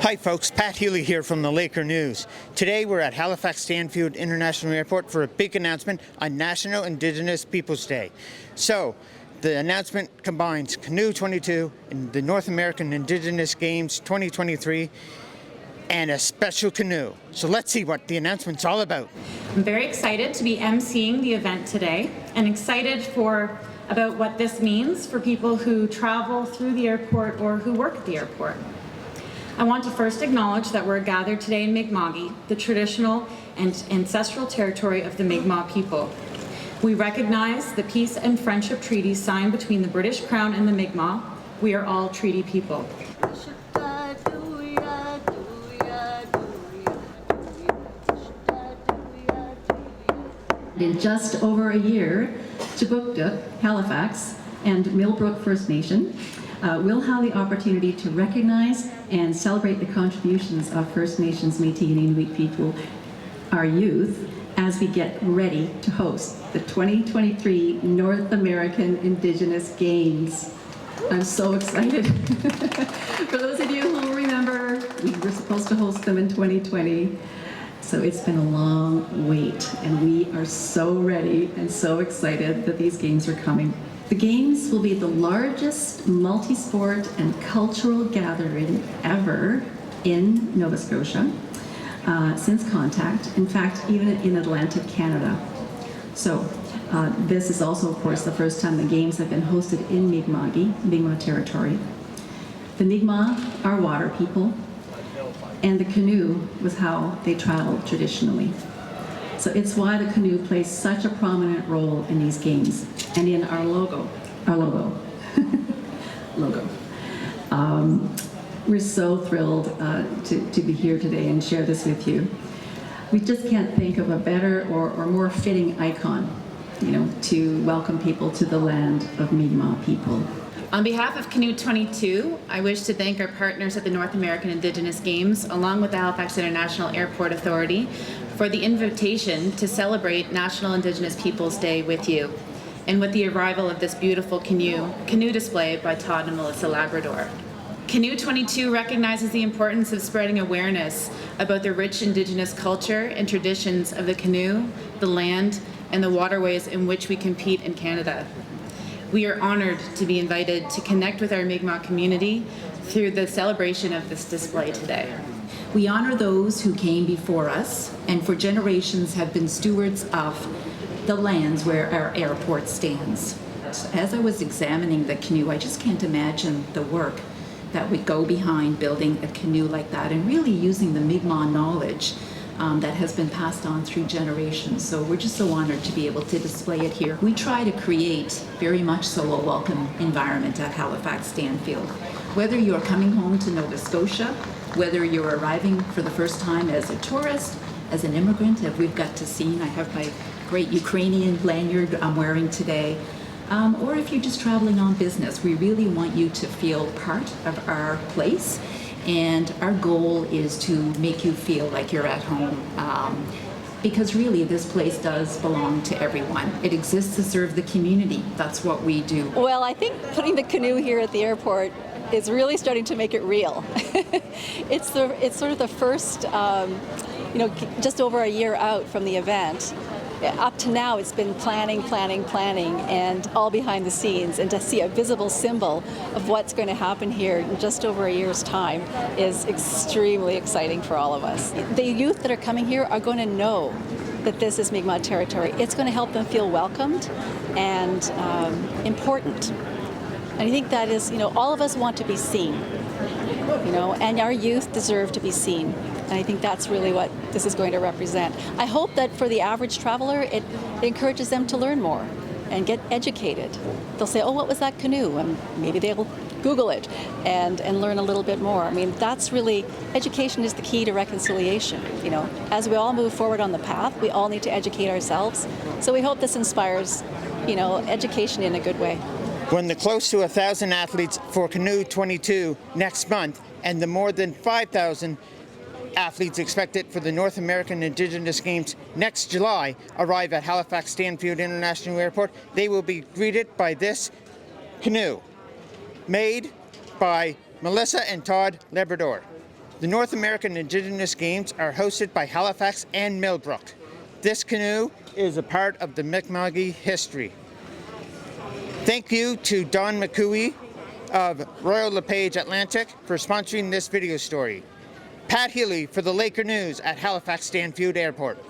Hi folks, Pat Healy here from the Laker News. Today we're at Halifax Stanfield International Airport for a big announcement on National Indigenous Peoples Day. So, the announcement combines Canoe 22 and the North American Indigenous Games 2023 and a special canoe. So let's see what the announcement's all about. I'm very excited to be emceeing the event today and excited about what this means for people who travel through the airport or who work at the airport. I want to first acknowledge that we're gathered today in Mi'kma'ki, the traditional and ancestral territory of the Mi'kmaq people. We recognize the peace and friendship treaties signed between the British Crown and the Mi'kmaq. We are all treaty people. In just over a year, Chibuktuk, Halifax, and Millbrook First Nation will have the opportunity to recognize and celebrate the contributions of First Nations, Métis, and Inuit people, our youth, as we get ready to host the 2023 North American Indigenous Games. I'm so excited. For those of you who remember, we were supposed to host them in 2020. So it's been a long wait, and we are so ready and so excited that these games are coming. The games will be the largest multi-sport and cultural gathering ever in Nova Scotia since contact, in fact, even in Atlantic Canada. So this is also, of course, the first time the games have been hosted in Mi'kmaq territory. The Mi'kmaq are water people, and the canoe was how they traveled traditionally. So it's why the canoe plays such a prominent role in these games and in our logo. We're so thrilled to be here today and share this with you. We just can't think of a better or more fitting icon, to welcome people to the land of Mi'kmaq people. On behalf of Canoe 22, I wish to thank our partners at the North American Indigenous Games, along with the Halifax International Airport Authority, for the invitation to celebrate National Indigenous Peoples Day with you, and with the arrival of this beautiful canoe display by Todd and Melissa Labrador. Canoe 22 recognizes the importance of spreading awareness about the rich Indigenous culture and traditions of the canoe, the land, and the waterways in which we compete in Canada. We are honored to be invited to connect with our Mi'kmaq community through the celebration of this display today. We honor those who came before us and for generations have been stewards of the lands where our airport stands. As I was examining the canoe, I just can't imagine the work that would go behind building a canoe like that and really using the Mi'kmaq knowledge that has been passed on through generations. So we're just so honored to be able to display it here. We try to create very much so a welcome environment at Halifax Stanfield. Whether you're coming home to Nova Scotia, whether you're arriving for the first time as a tourist, as an immigrant, as we've got to see, I have my great Ukrainian lanyard I'm wearing today, or if you're just traveling on business, we really want you to feel part of our place. And our goal is to make you feel like you're at home, because really this place does belong to everyone. It exists to serve the community. That's what we do. Well, I think putting the canoe here at the airport is really starting to make it real. It's sort of the first, just over a year out from the event. Up to now, it's been planning, and all behind the scenes. And to see a visible symbol of what's going to happen here in just over a year's time is extremely exciting for all of us. The youth that are coming here are going to know that this is Mi'kmaq territory. It's going to help them feel welcomed and important. And I think that is, all of us want to be seen, and our youth deserve to be seen. And I think that's really what this is going to represent. I hope that for the average traveler, it encourages them to learn more and get educated. They'll say, oh, what was that canoe? And maybe they'll Google it and learn a little bit more. I mean, that's really, education is the key to reconciliation. As we all move forward on the path, we all need to educate ourselves. So we hope this inspires, education in a good way. When the close to 1,000 athletes for Canoe 22 next month and the more than 5,000 athletes expected for the North American Indigenous Games next July arrive at Halifax Stanfield International Airport, they will be greeted by this canoe, made by Melissa and Todd Labrador. The North American Indigenous Games are hosted by Halifax and Millbrook. This canoe is a part of the Mi'kmaq history. Thank you to Don McCooey of Royal LePage Atlantic for sponsoring this video story. Pat Healy for the Laker News at Halifax Stanfield Airport.